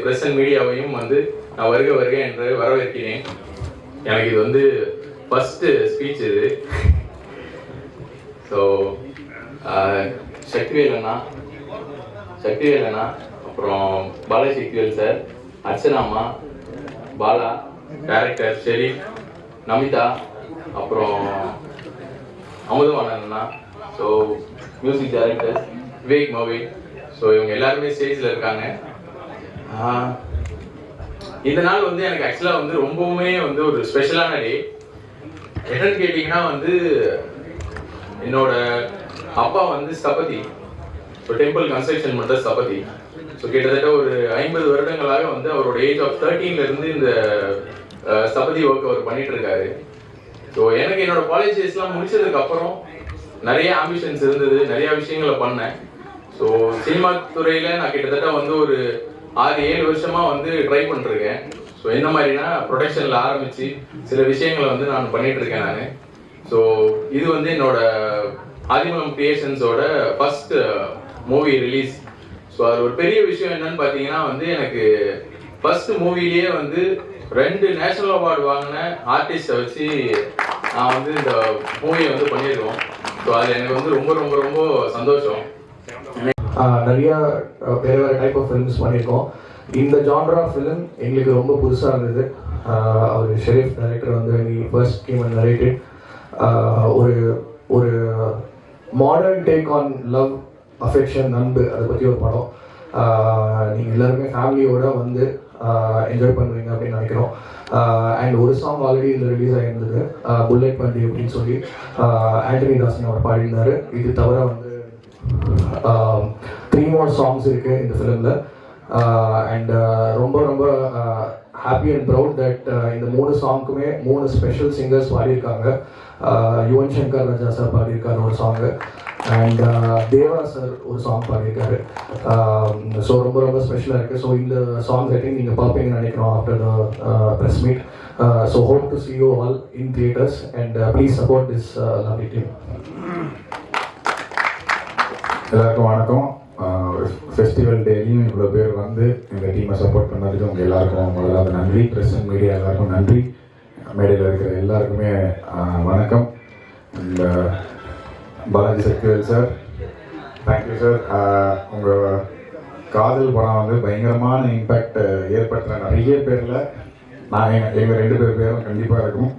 Press and மீடியாவையும் நான் வருக வருக என்று வரவேற்கிறேன். எனக்கு இது ஃபர்ஸ்ட் ஸ்பீச் இது. ஸோ சக்திவேல் அண்ணா, அப்புறம் பாலசக்திவேல் சார், அர்ச்சனாமா, பாலா, டைரக்டர் ஷெரீப், நமிதா, அப்புறம் அமுதவாணன் அண்ணா, ஸோ மியூசிக் டைரக்டர் விவேக் மோவி, ஸோ இவங்க எல்லாருமே ஸ்டேஜில் இருக்காங்க. இந்த நாள் எனக்கு ஆக்சுவலாக ரொம்பவுமே ஒரு ஸ்பெஷலான டே. என்னன்னு கேட்டிங்கன்னா என்னோட அப்பா ஸ்தபதி, ஸோ டெம்பிள் கன்ஸ்ட்ரக்ஷன் பண்ணுற ஸ்தபதி. ஸோ கிட்டத்தட்ட ஒரு 50 வருடங்களாக அவரோட ஏஜ் ஆஃப் 13 இருந்து இந்த ஸ்தபதி ஒர்க் அவர் பண்ணிட்டு இருக்காரு. ஸோ எனக்கு என்னோட காலேஜ் டேஸ்லாம் முடிச்சதுக்கு அப்புறம் நிறைய ஆம்பிஷன்ஸ் இருந்தது, நிறைய விஷயங்களை பண்ணேன். ஸோ சினிமா துறையில் நான் கிட்டத்தட்ட ஒரு 6-7 வருஷமா ட்ரை பண்ணிருக்கேன். ஸோ என்ன மாதிரினா ப்ரொடக்ஷனில் ஆரம்பித்து சில விஷயங்களை நான் பண்ணிட்டு இருக்கேன் நான். ஸோ இது என்னோட ஆதிமலம் கிரியேஷன்ஸோட ஃபர்ஸ்ட் மூவி ரிலீஸ். ஸோ அது ஒரு பெரிய விஷயம் என்னன்னு பார்த்தீங்கன்னா எனக்கு ஃபர்ஸ்ட் மூவிலேயே 2 நேஷனல் அவார்டு வாங்கின ஆர்டிஸ்டை வச்சு நான் இந்த மூவியை பண்ணியிருக்கோம். ஸோ அது எனக்கு ரொம்ப ரொம்ப ரொம்ப சந்தோஷம். நிறையா வேறு வேறு டைப் ஆஃப் ஃபிலிம்ஸ் பண்ணியிருக்கோம். இந்த ஜான்ரா ஃபிலிம் எங்களுக்கு ரொம்ப புதுசாக இருந்தது. அவர் Sherif director first came and narrated ஒரு ஒரு modern take on love, affection, அன்பு, அதை பற்றி ஒரு படம். நீங்கள் எல்லாருமே ஃபேமிலியோட என்ஜாய் பண்ணுவீங்க அப்படின்னு நினைக்கிறோம். அண்ட் ஒரு சாங் ஆல்ரெடி இதில் ரிலீஸ் ஆகியிருந்தது, புல்லட் பண்டி அப்படின்னு சொல்லி ஆண்டனி தாசன் அவர் பாடினார். இது தவிர 3 more songs இருக்கு இந்த ஃபிலிமில். அண்ட் ரொம்ப ரொம்ப ஹாப்பி அண்ட் ப்ரவுட் தட் இந்த 3 சாங்க்குமே 3 ஸ்பெஷல் சிங்கர்ஸ் பாடியிருக்காங்க. யுவன் சங்கர் ராஜா சார் பாடியிருக்காரு ஒரு சாங்கு, அண்ட் தேவா சார் ஒரு சாங் பாடியிருக்காரு. ஸோ ரொம்ப ரொம்ப ஸ்பெஷலாக இருக்குது. ஸோ இந்த சாங்ஸ் ஐ திங்க் நீங்கள் பார்ப்பீங்கன்னு நினைக்கிறோம் after the press meet. So hope to see you all in theaters and please support this lovely team. எல்லாருக்கும் வணக்கம். ஃபெஸ்டிவல் டேலையும் இவ்வளோ பேர் இந்த டீமை சப்போர்ட் பண்ணதுக்கு உங்கள் எல்லாருக்கும் முதலாவது நன்றி. ப்ரெஸ் அண்ட் மீடியா எல்லாருக்கும் நன்றி. மேடையில் இருக்கிற எல்லாருக்குமே வணக்கம். இந்த Balaji Sakthivel sir, thank you sir. உங்கள் காதல் படம் பயங்கரமான இம்பேக்ட் ஏற்படுத்துகிற நிறைய பேரில் எங்கள் 2 பேரும் கண்டிப்பாக இருக்கும்.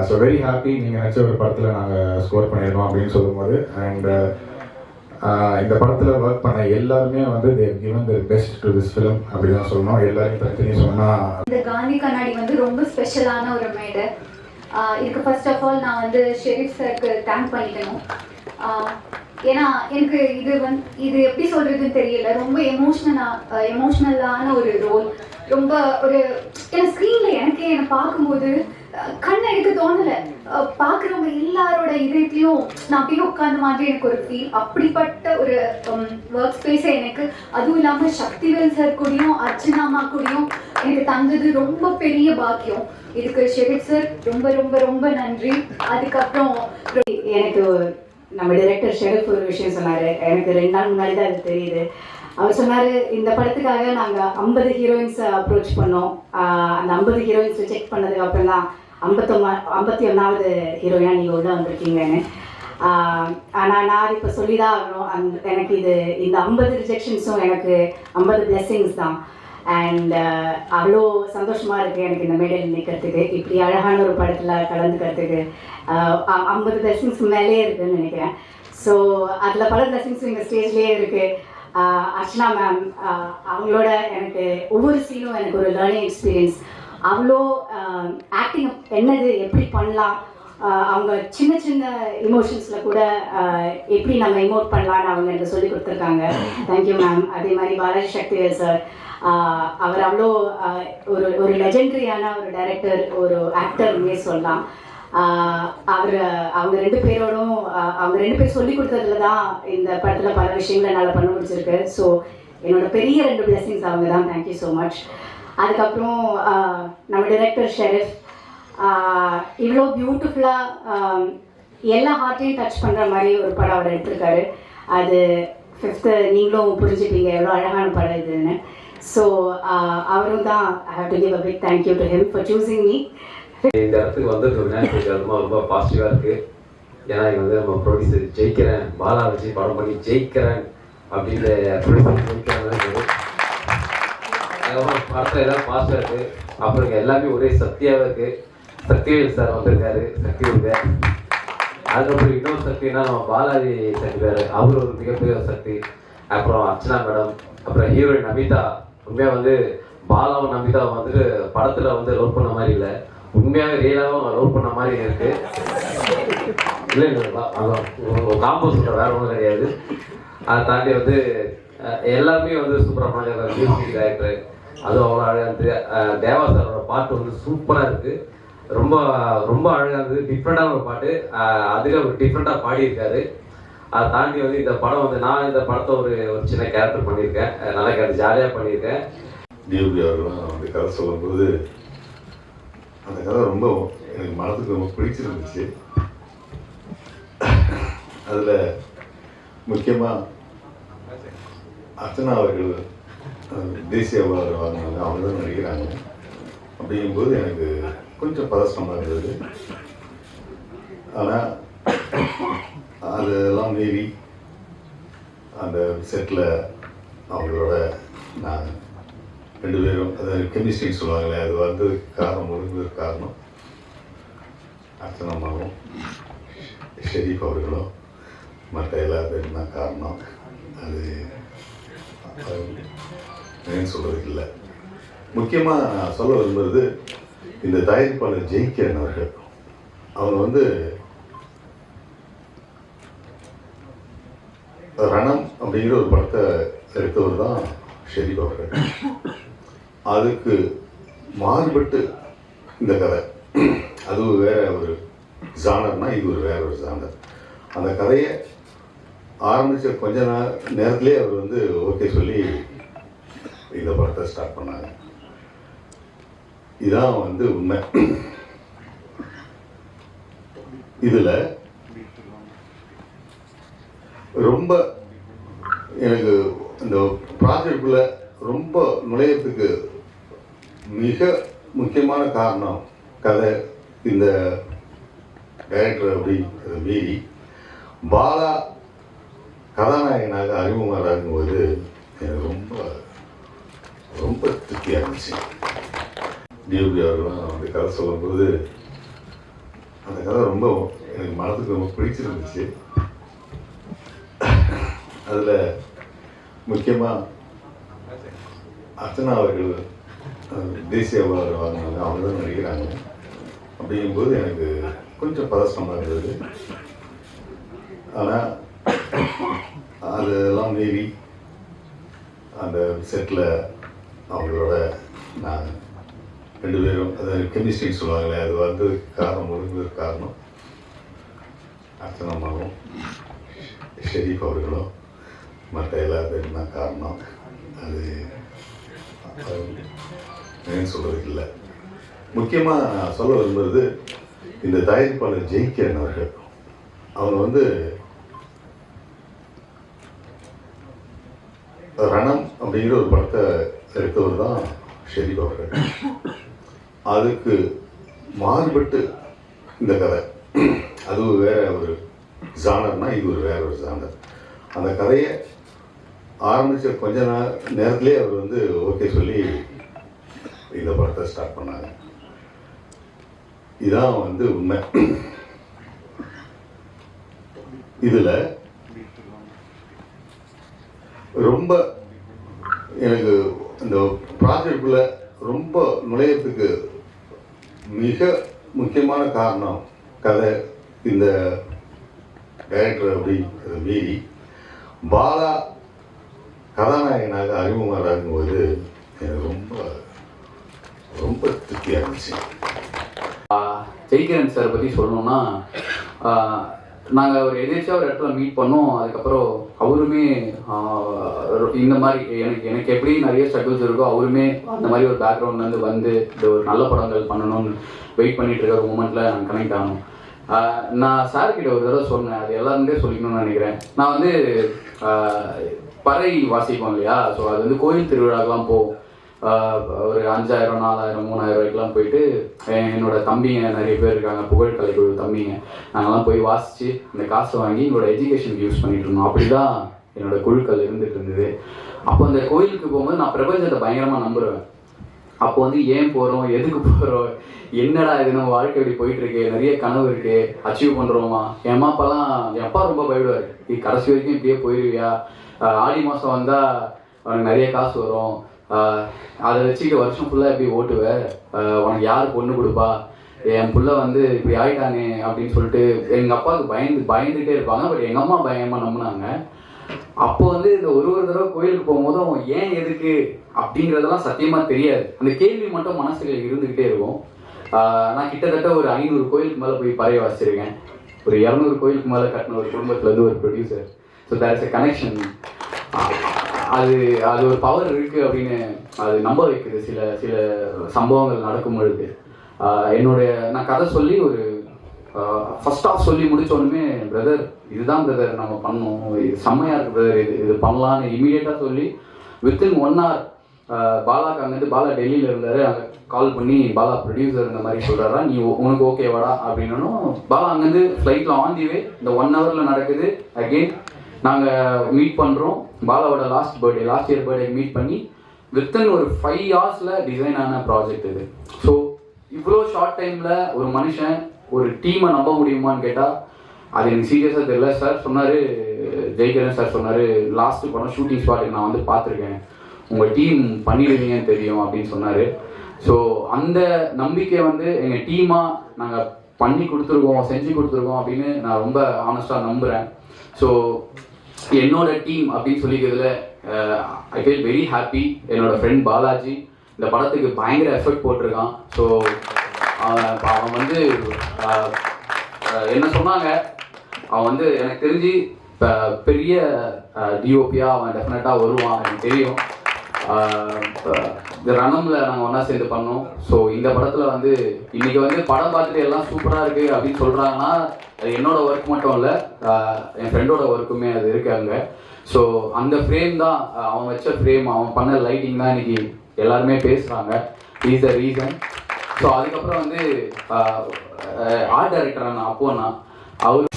So very happy. நீங்கள் நினச்ச ஒரு படத்தில் நாங்கள் ஸ்கோர் பண்ணியிருக்கோம் அப்படின்னு சொல்லும்போது. அண்ட் இந்த படத்தில் ஒர்க் பண்ண எல்லாருமே they've given their best to this film அப்படிதான் சொல்லணும். எல்லாரையும் பற்றி சொன்னால் இந்த காந்தி கண்ணாடி ரொம்ப ஸ்பெஷலான ஒரு மேடை. இதுக்கு ஃபர்ஸ்ட் ஆஃப் ஆல் நான் ஷெரீப் சாருக்கு தேங்க் பண்ணிக்கணும். ஏன்னா எனக்கு இது எப்படி சொல்றதுன்னு தெரியல. ரொம்ப எமோஷ்னலான ஒரு ரோல். ரொம்ப ஒரு ஸ்க்ரீன்ல என்னை பார்க்கும்போது கண்ணை எடுக்க தோணல. பார்க்குறவங்க எல்லாரோட இதயத்தையும் நான் அப்படியே உட்கார்ந்த மாதிரி எனக்கு ஒரு ஃபீல். அப்படிப்பட்ட ஒரு ஒர்க் ஸ்பேஸை எனக்கு, அதுவும் இல்லாமல் சக்திவேல் சார் கூடயும் அர்ச்சனாமா கூடயும் எனக்கு தந்தது ரொம்ப பெரிய பாக்கியம். இதுக்கு ஷெரீப் சார் ரொம்ப ரொம்ப ரொம்ப நன்றி. அதுக்கப்புறம் எனக்கு நம்ம டைரக்டர் ஷெரீப் ஒரு விஷயம் சொன்னார். எனக்கு 2 நாள் முன்னாடி தான் அது தெரியுது. அவர் சொன்னார், இந்த படத்துக்காக நாங்கள் 50 ஹீரோயின்ஸை அப்ரோச் பண்ணோம். அந்த 50 ஹீரோயின்ஸ் செக் பண்ணதுக்கு அப்புறம் தான் 51வது ஹீரோயினாக நீங்கள் உள்ளே வந்திருக்கீங்கன்னு. ஆனால் நான் இப்போ சொல்லி தான் ஆகணும், எனக்கு இந்த 50 ரிஜெக்ஷன்ஸும் எனக்கு 50 பிளெஸ்ஸிங்ஸ் தான். அண்ட் அவ்வளோ சந்தோஷமாக இருக்குது எனக்கு இந்த மேடையில் நிற்கிறதுக்கு, இப்படி அழகான ஒரு படத்தில் கலந்துக்கிறதுக்கு. 50 பிளெஸ்ஸிங்ஸ்க்கு மேலே இருக்குதுன்னு நினைக்கிறேன். ஸோ அதில் பல பிளெஸ்ஸிங்ஸும் எங்கள் ஸ்டேஜ்லேயே இருக்குது. அர்ச்சனா மேம், அவங்களோட எனக்கு ஒவ்வொரு சீனும் எனக்கு ஒரு லேர்னிங் எக்ஸ்பீரியன்ஸ். அவ்வளோ ஆக்டிங் என்னது, எப்படி பண்ணலாம், அவங்க சின்ன சின்ன இமோஷன்ஸில் கூட எப்படி நம்ம இமோட் பண்ணலான்னு அவங்க எனக்கு சொல்லி கொடுத்துருக்காங்க. Thank you ma'am. அதே மாதிரி பாலாஜி சக்திவேல் சார், அவர் அவ்வளோ ஒரு லெஜெண்டரியான ஒரு டைரக்டர், ஒரு ஆக்டர்னே சொல்லலாம். அவங்க 2 பேரோடும் அவங்க 2 பேர் சொல்லி கொடுத்ததுல தான் இந்த படத்தில் பல விஷயங்களை என்னால் பண்ண முடிச்சிருக்கு. ஸோ என்னோட பெரிய 2 பிளெஸிங்ஸ் அவங்க தான். Thank you so much. அதுக்கப்புறம் நம்ம டைரக்டர் ஷெரீப் இவ்வளோ பியூட்டிஃபுல்லாக எல்லா ஹார்ட்டையும் டச் பண்ணுற மாதிரி ஒரு படம் அவர் எடுத்திருக்காரு. அது 5th நீங்களும் புரிஞ்சுப்பீங்க எவ்வளோ அழகான படம் இதுன்னு. ஸோ அவரும் தான் I have to give a big thank you to him for choosing me. இந்த இடத்துக்கு வந்து விநாயகர் ரொம்ப பாசிட்டிவாக இருக்குது. ஏன்னா இங்கே வந்து நம்ம ப்ரொடியூசர் ஜெயிக்கிறேன், பாலா வச்சு படம் பண்ணி ஜெயிக்கிறேன் அப்படின்னு ப்ரொடியூசர் ஜெயிக்கிறாங்க. அதுக்கப்புறம் படத்தில் எல்லாம் பாஸ்டாக இருக்குது. அப்புறம் இங்கே எல்லாமே ஒரே சக்தியாகவே இருக்குது. சக்திவேல் சார் வந்திருக்காரு, சக்தி உங்க. அதுக்கப்புறம் இன்னொரு சக்தினா நம்ம பாலாஜி சக்தி வேறு, அவர் ஒரு மிகப்பெரிய சக்தி. அப்புறம் அர்ச்சனா மேடம், அப்புறம் ஹீரோயின் நமிதா. உண்மையாக வந்து பாலாவும் நமிதாவை வந்துட்டு படத்தில் வந்து லவ் பண்ண மாதிரி இல்லை, உண்மையாகவே ரியலாகவும் லவ் பண்ண மாதிரி இருக்கு. இல்லை காம்போ சொல்கிற வேற ஒன்றும் கிடையாது. அதை தாண்டி வந்து எல்லாருமே வந்து சூப்பராக பண்ணாங்க. மியூசிக் டைரக்டர் அதுவும் அவ்வளோ அழகாக இருந்தது. தேவா சாரோட பாட்டு வந்து சூப்பராக இருக்குது, ரொம்ப ரொம்ப அழகாக இருந்தது. டிஃப்ரெண்டான ஒரு பாட்டு, அதில் ஒரு டிஃப்ரெண்டாக பாடியிருக்காரு. அதை தாண்டி வந்து இந்த படம் வந்து நான் இந்த படத்தை ஒரு சின்ன கேரக்டர் பண்ணியிருக்கேன், நல்லா கேரக்டர் ஜாலியாக பண்ணியிருக்கேன். டிஓபி அவர்கள்லாம் வந்து கதை சொல்லும்போது அந்த கதை ரொம்ப எனக்கு மனதுக்கு ரொம்ப பிடிச்சிருந்துச்சு. அதில் முக்கியமாக அர்ச்சனா அவர்கள் தேசிய அவார்டு வாங்கினாங்க, அவங்க தான் நடிக்கிறாங்க. அப்படிங்கும்போது எனக்கு கொஞ்சம் பதஷ்டமாக இருந்தது. ஆனால் அதெல்லாம் மீறி அந்த செட்டில் அவங்களோட நான் 2 பேரும் அதாவது கெமிஸ்ட்ரின்னு சொல்லுவாங்களே, அது வந்ததுக்கு காரணம், ஒழுங்குவதற்கு காரணம் அர்ச்சனாமாவும் ஷெரீஃப் அவர்களும் மற்ற எல்லா பேரும் தான் காரணம். அது ஏன்னு சொல்கிறதுக்கு இல்லை. முக்கியமாக நான் சொல்ல விரும்புறது இந்த தயாரிப்பாளர் ஜெயிக்கிறன் அவர்கள். அவங்க வந்து ரணம் அப்படிங்கிற ஒரு படத்தை எடுத்தவர் தான் ஷெரீஃப் அவர்கள். அதுக்கு மாறுபட்டு இந்த கதை, அது வேற ஒரு ஜானர்னா இது ஒரு வேற ஒரு ஜானர். அந்த கதையை ஆரம்பித்த கொஞ்ச நேரத்திலே அவர் வந்து ஓகே சொல்லி இந்த படத்தை ஸ்டார்ட் பண்ணாங்க. இதான் வந்து உண்மை. இதில் ரொம்ப எனக்கு இந்த ப்ராஜெக்டுக்குள்ள ரொம்ப நுழையத்துக்கு மிக முக்கியமான காரணம் கதை. இந்த டைரக்டர் அப்படி அதை மீறி பாலா கதாநாயகனாக அறிமுகமாகும்போது எனக்கு ரொம்ப ரொம்ப திருப்தியாக இருந்துச்சு. டிஓபி அவர்கள்லாம் வந்து கதை சொல்லும்போது அந்த கதை ரொம்ப எனக்கு மனதுக்கு ரொம்ப பிடிச்சிருந்துச்சு. அதில் முக்கியமாக அர்ச்சனா அவர்கள் தேசிய அவார்டு வாங்கினாங்க, அவங்க தான் நடிக்கிறாங்க. அப்படிங்கும்போது எனக்கு கொஞ்சம் பதஷ்டமாக இருந்தது. ஆனால் அதெல்லாம் மீறி அந்த செட்டில் அவங்களோட நான் 2 பேரும் அதாவது கெமிஸ்ட்ரின்னு சொல்லுவாங்களே, அது வந்ததுக்கு காரணம், ஒழுங்குவதற்கு காரணம் அர்ச்சனாமாவும் ஷெரீஃப் அவர்களும் மற்ற எல்லா பேரும் தான் காரணம். அது ஏன்னு சொல்கிறதுக்கு இல்லை. முக்கியமாக நான் சொல்ல விரும்புறது இந்த தயாரிப்பாளர் ஜெயிக்கிறன் அவர்கள். அவங்க வந்து ரணம் அப்படிங்கிற ஒரு படத்தை எடுத்தவர் தான் ஷெரீஃப் அவர்கள். அதுக்கு மாறுபட்டு இந்த கதை, அது வேற ஒரு ஜானர்னா இது ஒரு வேற ஒரு ஜானர். அந்த கதையை ஆரம்பித்த கொஞ்ச நேரத்திலே அவர் வந்து ஓகே சொல்லி இந்த படத்தை ஸ்டார்ட் பண்ணாங்க. இதான் வந்து உண்மை. இதில் ரொம்ப எனக்கு இந்த ப்ராஜெக்டுக்குள்ள ரொம்ப நுழையத்துக்கு மிக முக்கியமான காரணம் கதை. இந்த டைரக்டர் அப்படி அதை மீறி பாலா கதாநாயகனாக அறிமுகமாகும்போது எனக்கு ரொம்ப ரொம்ப திருப்தியாக இருந்துச்சு. ஜெயிக்கிறன் சார் பற்றி சொல்லணும்னா, நாங்கள் ஒரு எதிர்ச்சியாக ஒரு இடத்துல மீட் பண்ணோம். அதுக்கப்புறம் அவருமே இந்த மாதிரி எனக்கு எப்படி நிறைய ஸ்ட்ரகிள்ஸ் இருக்கோ, அவருமே அந்த மாதிரி ஒரு பேக்ரவுண்ட்லேருந்து வந்து இந்த ஒரு நல்ல படங்கள் பண்ணணும்னு வெயிட் பண்ணிட்டு இருக்க ஒரு மூமெண்ட்டில் நாங்கள் கனெக்ட் ஆனோம். நான் சார்கிட்ட ஒரு தடவை சொன்னேன், அது எல்லாருமே சொல்லிக்கணும்னு நினைக்கிறேன். நான் வந்து பறை வாசிப்போம் இல்லையா, ஸோ அது வந்து கோயில் திருவிழாக்கெலாம் போகும். ஒரு 5000, 4000, 3000 ரூபாய்க்குலாம் போயிட்டு என்னோட தம்பிங்க நிறைய பேர் இருக்காங்க, புகழ் கலைக்குழு தம்பிங்க, நாங்கள்லாம் போய் வாசித்து அந்த காசை வாங்கி எங்களோட எஜுகேஷனுக்கு யூஸ் பண்ணிட்டு இருந்தோம். அப்படி தான் என்னோட குழுக்கள் இருந்துட்டு இருந்தது. அப்போ அந்த கோயிலுக்கு போகும்போது நான் பிரபஞ்சத்தை பயங்கரமாக நம்புவேன். அப்போ வந்து ஏன் போகிறோம், எதுக்கு போகிறோம், என்னடா இது நம்ம வாழ்க்கை இப்படி போயிட்டு இருக்கு, நிறைய கனவு இருக்கு, அச்சீவ் பண்ணுறோமா. என் அம்மா அப்பாலாம், என் அப்பா ரொம்ப பயப்படுவார், நீ கடைசி வரைக்கும் இப்படியே போயிடுவியா, ஆடி மாதம் வந்தால் உனக்கு நிறைய காசு வரும், அதை வச்சுக்கிட்டு வருஷம் ஃபுல்லாக எப்படி ஓட்டுவேன், உனக்கு யார் பொண்ணு கொடுப்பா, என் புள்ள வந்து இப்படி ஆயிட்டானே அப்படின்னு சொல்லிட்டு எங்கள் அப்பாவுக்கு பயந்துகிட்டே இருப்பாங்க. பட் எங்கள் அம்மா பயங்கரமாக நம்பினாங்க. அப்போ வந்து இந்த ஒரு தடவை கோயிலுக்கு போகும்போது அவன் ஏன் எதுக்கு அப்படிங்கிறதெல்லாம் சத்தியமாக தெரியாது. அந்த கேள்வி மட்டும் மனசுல இருந்துக்கிட்டே இருக்கும். நான் கிட்டத்தட்ட ஒரு 500 கோயிலுக்கு மேலே போய் பறைய வாசிச்சிருக்கேன். ஒரு 200 கோயிலுக்கு மேலே கட்டின ஒரு குடும்பத்துலேருந்து ஒரு producer. So there is a connection. அது ஒரு பவர் இருக்குது அப்படின்னு அது நம்ப வைக்குது. சில சம்பவங்கள் நடக்கும் பொழுது நான் கதை சொல்லி ஒரு ஃபர்ஸ்ட் ஆஃப் சொல்லி முடித்தோடனே, பிரதர் இதுதான் பிரதர் நம்ம பண்ணோம், இது செம்மையாக இருக்குது பிரதர், இது பண்ணலான்னு இமீடியட்டாக சொல்லி வித்தின் 1 hour பாலாக்கு அங்கேருந்து, பாலா டெல்லியில் இருந்தார், அங்கே கால் பண்ணி பாலா ப்ரொடியூசர் இந்த மாதிரி சொல்கிறாரா, நீ உனக்கு ஓகேவாடா அப்படின்னும், பாலா அங்கேருந்து ஃப்ளைட்டில் ஆன் தி வே இந்த 1 hourல நடக்குது. அகெயின் நாங்கள் மீட் பண்ணுறோம். பாலாவோட லாஸ்ட் இயர் பர்த்டே மீட் பண்ணி வித்தின் ஒரு 5 hours டிசைன் ஆன ப்ராஜெக்ட் இது. ஸோ இவ்வளோ ஷார்ட் டைமில் ஒரு மனுஷன் ஒரு டீமை நம்ப முடியுமான்னு கேட்டால் அது எனக்கு சீரியஸாக தெரியல. சார் சொன்னார், ஜெய்கரன் சார் சொன்னார், லாஸ்ட்டு படம் ஷூட்டிங் ஸ்பாட்டுக்கு நான் வந்து பார்த்துருக்கேன், உங்கள் டீம் பண்ணிடுவீங்கன்னு தெரியும் அப்படின்னு சொன்னார். ஸோ அந்த நம்பிக்கை வந்து எங்கள் டீமாக நாங்கள் பண்ணி கொடுத்துருக்கோம், செஞ்சு கொடுத்துருக்கோம் அப்படின்னு நான் ரொம்ப ஆனஸ்டாக நம்புகிறேன். ஸோ என்னோட டீம் அப்படின்னு சொல்லிக்கிறதுல ஐ ஃபீல் வெரி ஹாப்பி. என்னோட ஃப்ரெண்ட் பாலாஜி இந்த படத்துக்கு பயங்கர எஃபர்ட் போட்டிருக்கான். ஸோ அவன் வந்து என்ன சொன்னாங்க, அவன் வந்து எனக்கு தெரிஞ்சு இப்போ பெரிய டிஓபியாக அவன் டெஃபினட்டாக வருவான், எனக்கு தெரியும். இந்த ரணமில் நாங்கள் ஒன்றா சேர்ந்து பண்ணோம். ஸோ இந்த படத்தில் வந்து இன்றைக்கி வந்து படம் பார்த்துட்டு எல்லாம் சூப்பராக இருக்குது அப்படின்னு சொல்கிறாங்கன்னா அது என்னோட ஒர்க் மட்டும் இல்லை, என் ஃப்ரெண்டோட ஒர்க்குமே அது இருக்குது அங்கே. ஸோ அந்த ஃப்ரேம் தான், அவன் வச்ச ஃப்ரேம், அவன் பண்ண லைட்டிங் தான் இன்றைக்கி எல்லாருமே பேசுகிறாங்க. Is the reason. ஸோ அதுக்கப்புறம் வந்து ஆர்ட் டைரக்டர் அப்போனா அவர்